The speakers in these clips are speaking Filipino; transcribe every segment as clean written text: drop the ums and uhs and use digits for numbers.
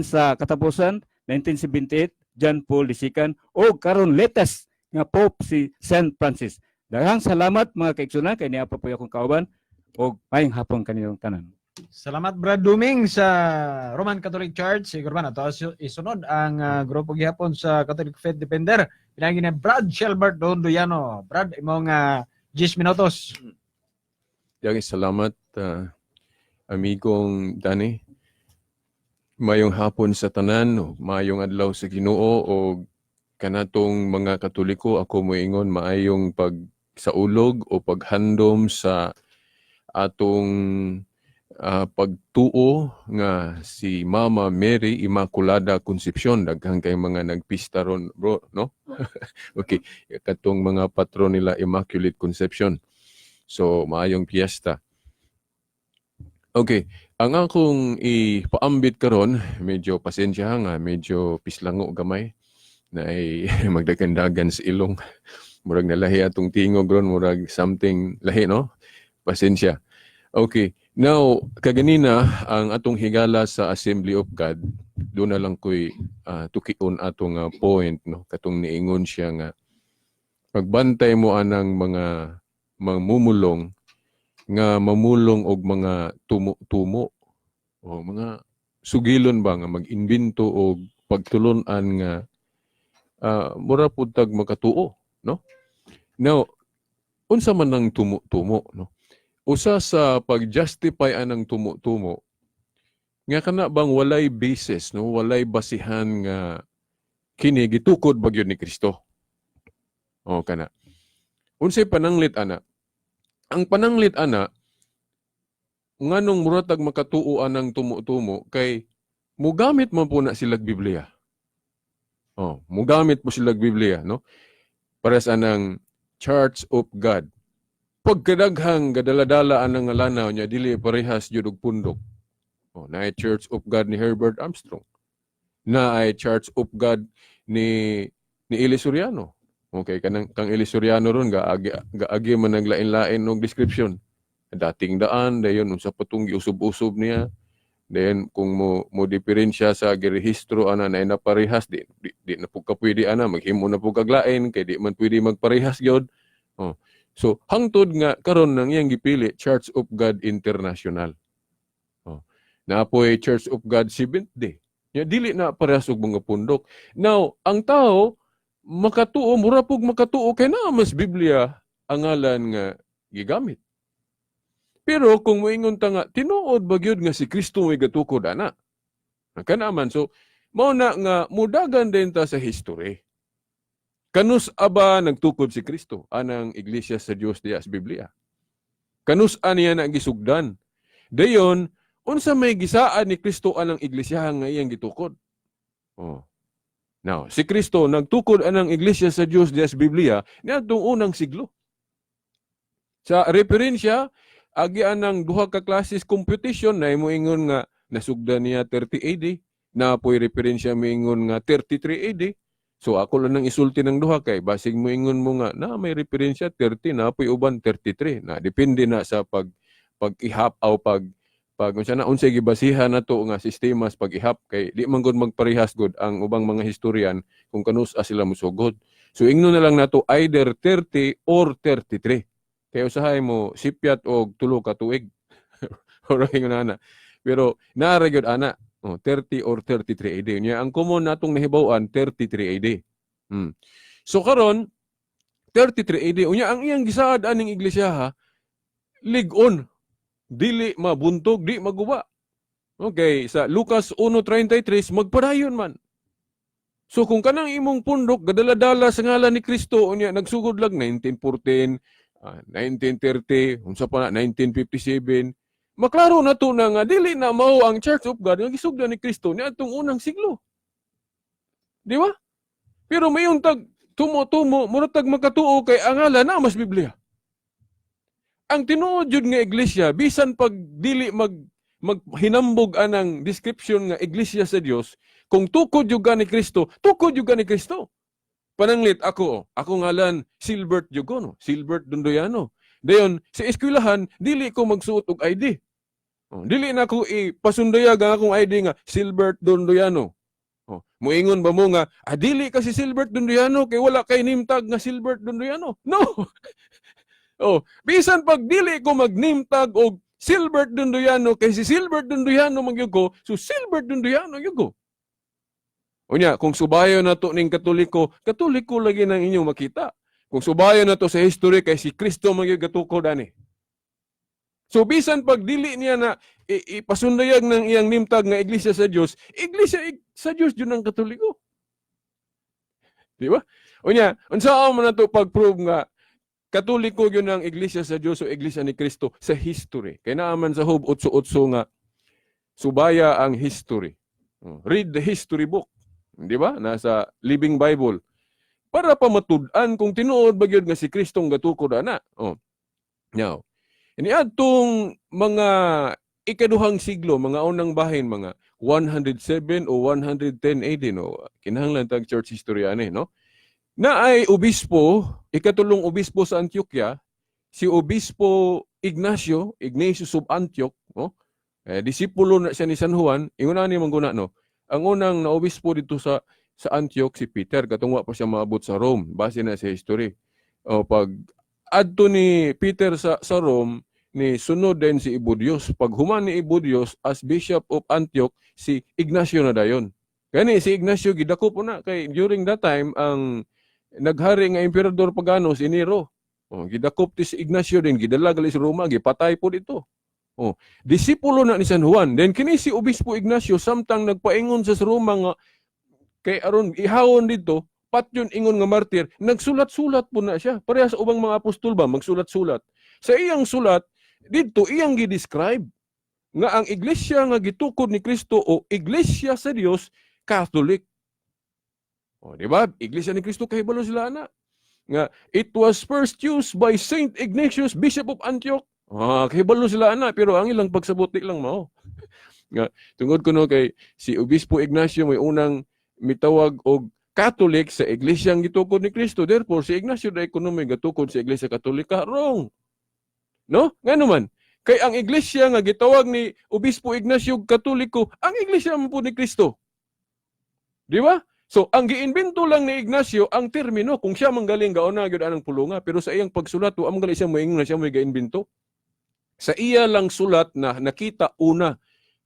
sa katapusan 1978 John Paul II o karon latest nga Pope si Saint Francis. Daghang salamat mga kaigsunan kay niya pa po akong kauban og maayong hapon kaninyong tanan. Salamat Brad Duming sa Roman Catholic Church. Siguro ba na to isunod ang grupo gihapon sa Catholic Faith Defender. Pinagi ni Brad Shelbert Dondoyano. Brad, imong 10 minutos. Daghang salamat amigong Dani. Mayong hapon sa tanan, mayong adlaw sa Ginoo o kanatong mga Katoliko ako moingon maayong pagsaulog o paghandom sa atong pagtuo nga si Mama Mary Immaculada Concepcion. Daghang kay mga nagpista ron bro, no? Okay, katong mga patron nila Immaculate Conception. So maayong piyesta. Okay, ang akong ipaambit karon, medyo pasensya nga, medyo pislango gamay na ay magdagandagan sa ilong. Murag nalahi atong tingog ron, murag something lahi, no? Pasensya. Okay, now, kaganina, ang atong higala sa Assembly of God, doon na lang ko'y tukion atong point, no? Katong niingon siya nga, pagbantay mo anang mga mumulong, nga mamulong og mga tumo-tumo o mga sugilon ba nga mag-imbento og pagtulunan nga mura pud tag makatuo, no? Now, unsa man ang tumo-tumo, no? Usa sa pag-justify anang tumo-tumo nga kana bang walay basis, no? Walay basihan nga kini gitukod bagyo ni Kristo. O kana. Unsay pananglit ana? Ang pananglit ana, nganong muratag makatuo anang tumo-tumo kay mugamit man po na silag Biblia. Oh, mugamit po silag Biblia, no? Para sa anang Church of God. Pagkadaghang gadaladala anang ngalanaw niya dili parehas jud og pundok. Oh, naay Church of God ni Herbert Armstrong. Naay Church of God ni Eli Soriano. Okay, kang Eli Soriano ron gaagi man naglain-lain og description. Dating daan dayon unsa patong giusob-usob niya. Then kung mo diferensya sa girehistro ana na naparehas di na pud ka pwede ana maghimo na pud kaglain kay di man pwede magparehas gyud. Oh. So hangtod nga karon nang iyang gipili Church of God International. Oh. Naapoy Church of God Seventh-day. Ya dili na parehas og mga pundok. Now, ang tao makatuo, mura pug makatuo kay naa mas Biblia ang ngalan nga gigamit. Pero kung moingon ta nga tinuod ba gyud nga si Kristo may gatukod ana? Kana man so mao na nga mudagan din ta sa history. Kanus aba nagtukod si Kristo anang iglesia sa Dios diya sa Biblia? Kanus aniya na gisugdan? Dayon unsa may gisaan ni Kristo anang iglesia nga iyang gitukod? Oh. Now, si Kristo nagtukod anang iglesia sa Dios diya sa Biblia niadtong unang siglo. Sa referensya agi anang duha ka classes computation na moingon nga nasugdan niya 30 AD, na po'y referensya moingon nga 33 AD. So ako lang nang isulti ng duha kay basig moingon mo nga na may referensya 30 na po'y uban 33. Na depende na sa pag-ihap o pag unsa na unsay gibasihan nato nga sistema sa pag-ihap kay di man gud magparehas gud ang ubang mga historian kung kanus sila musugod. So ingnon na lang nato either 30 or 33. Kaya usahay mo sipyat og tulo ka tuig. Ora ingon ana. Pero naara gyud ana 30 or 33 AD. Nya ang common natong nahibaw-an 33 AD. So karon 33 AD unya ang iyang gisaad aning iglesia ha lig-on. Dili mabuntog, di maguba. Okay, sa Lucas 1:33 magpadayon man. So kung kanang imong pundok gadala-dala sa ngalan ni Kristo unya nagsugod lang 1914, 1930, unsa pa na 1957, maklaro na to na nga dili na mao ang Church of God nga gisugdan ni Kristo niadtong unang siglo. Di ba? Pero mayong tag tumo-tumo, mura tag makatuo kay ang ngalan na mas Biblia. Ang tinuod jud nga iglesia bisan pag dili maghinambog anang description nga iglesia sa Dios, kung tukod jud ni Kristo, tukod jud ni Kristo. Pananglit ako ngalan Silbert Jugono, Silbert Dondoyano. Dayon sa eskwelahan dili ko magsuot og ID. Dili na ko ipasundayag ang akong ID nga Silbert Dondoyano. Muingon ba mo nga, dili ka si Silbert Dondoyano kay wala kay name tag nga Silbert Dondoyano. No. Bisan pag dili ko mag name tag og Silbert Dondoyano kay si Silbert Dondoyano magyug ko, so Silbert Dondoyano gyud ko. Unya, kung subayo na to ning Katoliko, Katoliko lagi nang inyong makita. Kung subayo na to sa history kay si Kristo magyug gatukod ani. So bisan pag dili niya na ipasundayag ng iyang nimtag nga iglesia sa Dios sa Dios jud ang Katoliko. Di ba? Unya, unsa man nato pag-prove nga Katoliko yun ang iglesia sa Dios o iglesia ni Kristo sa history. Kay naaman sa Job 8:8 nga subaya ang history. Read the history book. Di ba? Nasa Living Bible. Para pa matud-an kung tinuod ba gyud nga si Kristong gatukod ana. Now, iniadtong mga ikaduhang siglo, mga unang bahin, mga 107 o 110 AD, no? Kinahanglan tag church history ani, no? Na ay obispo, ikatulong obispo sa Antioquia, si Obispo Ignatius of Antioch, no? Disipulo na siya ni San Juan, inguna ni mangguna, no? Ang unang na obispo dito sa Antioch si Peter, katungwa pa siya maabot sa Rome, base na sa history. Pag adto ni Peter sa Rome, ni sunod din si Ebodios. Pag human ni Ebodios as Bishop of Antioch, si Ignacio na dayon. Kani si Ignacio gidako po na kay during that time ang naghari nga emperador pagano si Nero. Gidakop ti si Ignacio din gidala gali sa Roma, gipatay po dito. Disipulo na ni San Juan. Then kini si Obispo Ignacio samtang nagpaingon sa Roma nga kay aron ihawon dito patyon ingon nga martir, nagsulat-sulat po na siya. Parehas ubang mga apostol ba magsulat-sulat. Sa iyang sulat dito iyang gi-describe nga ang iglesia nga gitukod ni Kristo o iglesia sa Dios Catholic. Di ba? Iglesia ni Kristo kahibalo sila ana. Nga it was first used by Saint Ignatius, Bishop of Antioch. Kahibalo sila ana pero ang ilang pagsabuti lang mao. Nga tungod kuno kay si Obispo Ignacio may unang mitawag og Catholic sa iglesyang gitukod ni Kristo. Therefore si Ignacio dai kuno may gatukod sa iglesia Katolika. Wrong. No? Ngano man? Kay ang iglesia nga gitawag ni Obispo Ignacio Katoliko, ang iglesia mo po ni Kristo. Di ba? So, ang giinbento lang ni Ignacio ang termino kung siya manggaling gauna gyud anang pulunga pero sa iyang pagsulat wa manggali siya moingon na siya may gainbento. Sa iya lang sulat na nakita una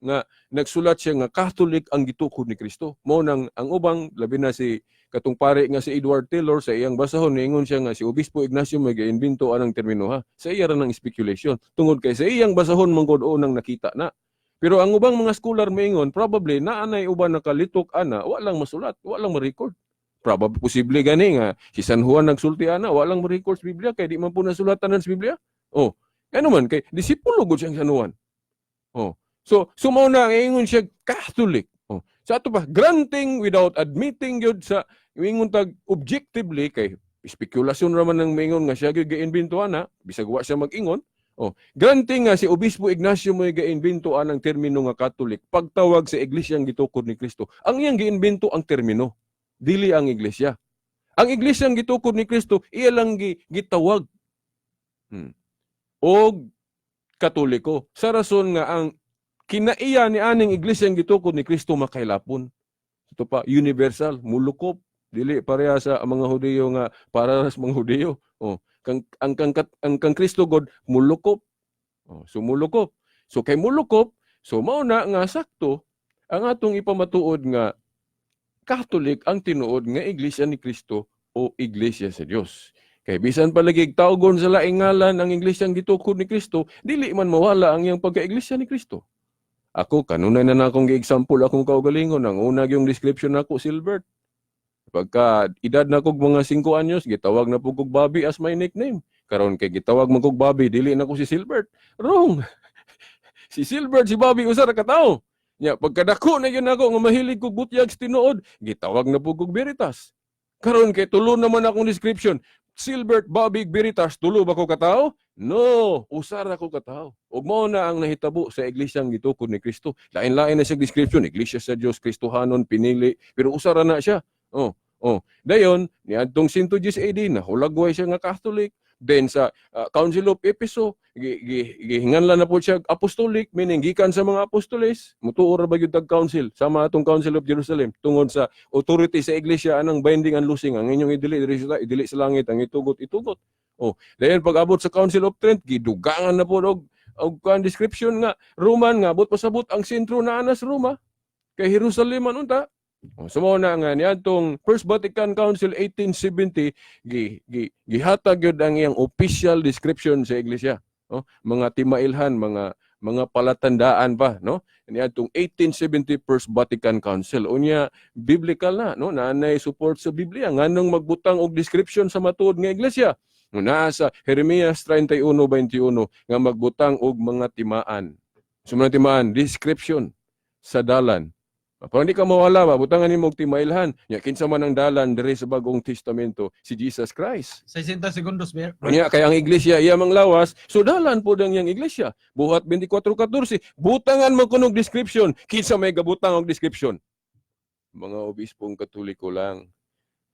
nga nagsulat siya nga Catholic ang gitukod ni Kristo. Mao nang ang ubang labi na si katong pare nga si Edward Taylor sa iyang basahon niingon siya nga si Obispo Ignacio may gainbento anang termino ha. Sa iya ra nang speculation. Tungod kay sa iyang basahon manggod nang nakita na. Pero ang ubang mga scholar maingon, probably naanay uban nakalitok ana, walang masulat, walang ma-record. Probably posible gani nga si San Juan nagsulti ana, walang ma-record sa Biblia kay di man po nasulatan sa Biblia. Ano man kay disipulo gud siyang San Juan. So mao na ingon siya Catholic. Sa ato pa granting without admitting gyud sa ingon tag objectively kay spekulasyon ra man nang maingon nga siya gyud giinbento ana, bisag wa siya mag-ingon. Granting nga si Obispo Ignacio mo'y gainbento anang termino nga Catholic, pagtawag sa iglesyang gitukod ni Kristo. Ang iyang giinbento ang termino, dili ang iglesia. Ang iglesyang gitukod ni Kristo, iya lang gitawag. O Katoliko. Sa rason nga ang kinaiya ni aning iglesyang gitukod ni Kristo makailapon. Ito pa, universal, mulukop. Dili pareha sa mga Hudiyo nga para sa mga Hudiyo. Ang Kristo God mulukop. So mulukop. So kay mulukop, so mao na nga sakto ang atong ipamatuod nga Catholic ang tinuod nga iglesia ni Kristo o iglesia sa Dios. Kay bisan palagi tawgon sa laing ngalan ang iglesyang gitukod ni Kristo, dili man mawala ang iyang pagka-iglesia ni Kristo. Ako kanunay na akong gi-example akong kaugalingon ang una yung description nako Silbert. Pagka edad na kog mga 5 anyos, gitawag na po kog Bobby as my nickname. Karon kay gitawag man kog Bobby, dili na ko si Silbert. Wrong. Si Silbert, si Bobby, usa ra ka tawo. Nya pagkadako na yun ako nga mahilig kog butyag sa tinuod, gitawag na po kog Veritas. Karon kay tulo naman akong description. Silbert, Bobby, Veritas, tulo ba ko ka tawo? No, usa ra ko ka tawo. Ug mao na ang nahitabo sa iglesyang gitukod ni Kristo. Lain-lain na siya description, iglesia sa Dios, Kristohanon, pinili, pero usa ra na siya. Dayon, niadtong 110 AD na hulagway siya nga Catholic, Then sa Council of Ephesus, gihinganlan na po siya apostolic, meaning gikan sa mga apostoles, mutuo ra ba gyud tag council sama atong Council of Jerusalem tungod sa authority sa iglesia anang binding and loosing ang inyong idili sa langit ang itugot. Oh, dayon pag abot sa Council of Trent, gidugangan na po og description nga Roman nga abot pasabot ang sentro na anas Roma kay Jerusalem unta. Sumo na nga niadtong First Vatican Council 1870 gihatag gyud ang iyang official description sa iglesia, no? Mga timailhan, mga palatandaan pa, no? Niadtong 1870 First Vatican Council unya biblical na, no? Naanay support sa Biblia nganong magbutang og description sa matuod nga iglesia. Naa sa Jeremias 31:21 nga magbutang og mga timaan. Sumunod timaan description sa dalan. Para hindi ka mawala ba, butangan ni mong timailhan. Ya, kinsa man ang dalan diri sa Bagong Testamento, si Jesus Christ. 60 segundos, Ber. Kanya kay ang iglesia iya mang lawas, so dalan po dang yang iglesia. Buhat 24:14, butangan mo kunog description. Kinsa may gabutang og description? Mga obispong Katoliko lang.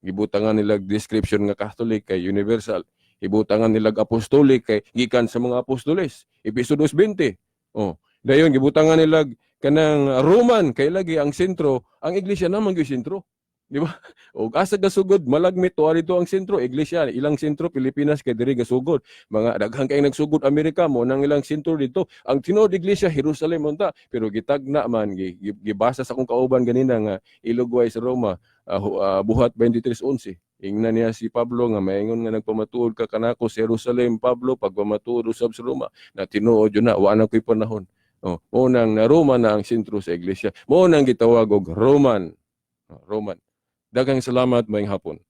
Gibutangan nila description nga Catholic kay universal. Ibutangan nila apostolic kay gikan sa mga apostoles. Episodos 20. Oh, dayon gibutangan nila kanang Roman kay lagi ang sentro, ang iglesia naman gyud sentro. Di ba? O asa gasugod malagmit to dito ang sentro, iglesia ilang sentro Pilipinas kay diri gasugod. Mga daghang kay nagsugod Amerika mo nang ilang sentro dito. Ang tinuod iglesia Jerusalem unta, pero gitagna man gibasa sa akong kauban ganina nga ilugway sa Roma, buhat 23:11. Ingnan niya si Pablo nga maingon nga nagpamatuod ka kanako sa Jerusalem, Pablo, pagpamatuod usab sa Roma na tinuod yun na wa na ko'y panahon. Oh, mo nang na Roman na ang sentro sa iglesia. Mo nang gitawag og Roman. Roman. Daghang salamat maayong hapon.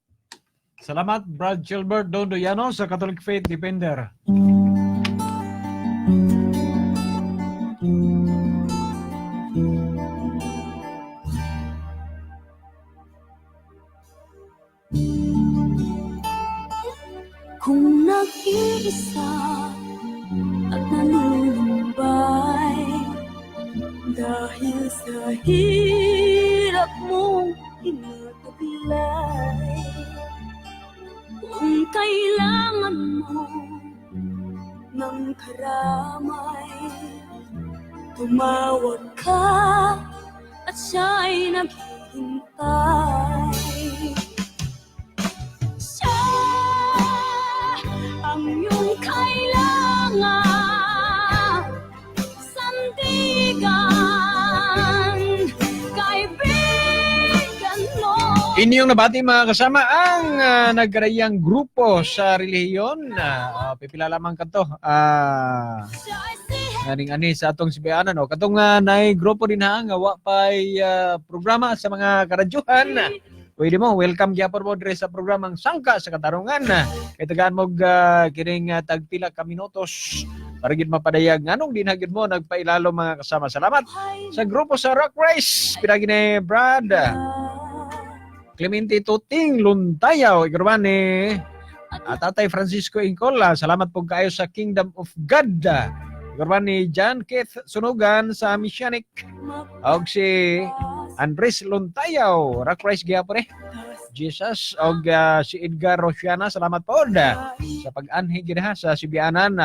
Salamat, Brad Gilbert Dondoyano sa Catholic Faith Defender. Kung nag-iisa at nanunumbay dahil sa hirap mong inataglay, kung kailangan mo ng karamay, tumawag ka at siya'y naghihintay. Siya ang iyong kailangan, sandigan, kaibigan mo. Inyong nabati mga kasama ang nagkarayang grupo sa relihiyon. Pipila lamang kato. Naning ani sa atong sibayanan. No? Katong naay grupo din ha, nga wa pa'y programa sa mga karadyuhan. Pwede mo, welcome gyapon mo dire sa programang Sangka sa Katarungan. Kay tagaan mo kining tagpila ka minutos para gid mapadayag nganong dinhagid mo nagpailalo mga kasama. Salamat sa grupo sa Rock Race. Pinagi ni Brad Clemente Tuting Luntayaw, igurban ni Tatay Francisco Incola. Salamat po kayo sa Kingdom of God. Igurban ni John Keith Sunugan sa Messianic. Og si Andres Luntayaw, Rock Rice gyapon Jesus og si Edgar Rosiana, salamat po sa pag-anhi gid sa Sibianan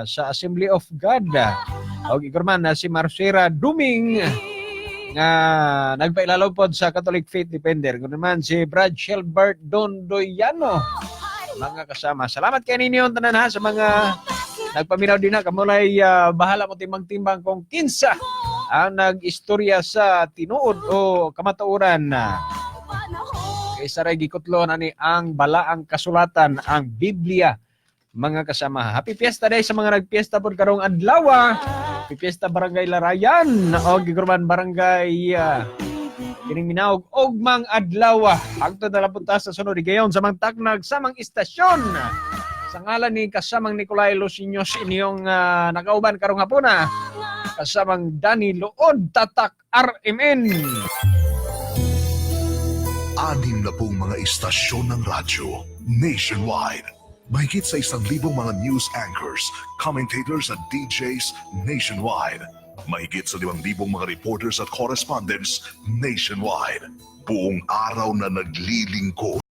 sa Assembly of God. Og igurman si Marcera Duming nga nagpailalaw pod sa Catholic Faith Defender. Gunaman si Brad Gilbert Dondoyano. Mga kasama, salamat kay ninyo tanan ha sa mga nagpaminaw din na kamulay bahala mo timbang-timbang kung kinsa ang nag-istorya sa tinuod o kamatuoran. Kaysa ray gikutlo na ni ang balaang kasulatan, ang Biblia. Mga kasama, happy fiesta day sa mga nagpiesta pod karong adlaw. Happy fiesta Barangay Larayan o gigurman Barangay kining minaog ogmang adlaw. Hangtod na punta sa sunod gayon sa mga taknag sa mga istasyon. Sa ngalan ni kasamang Nicolay Lucinos inyong nakauban karong hapon kasamang Danny Luod Tatak RMN. 6 na pong mga istasyon ng radyo nationwide. Mahigit sa 1,000 mga news anchors, commentators at DJs nationwide. Mahigit sa 5,000 mga reporters at correspondents nationwide. Buong araw na naglilingkod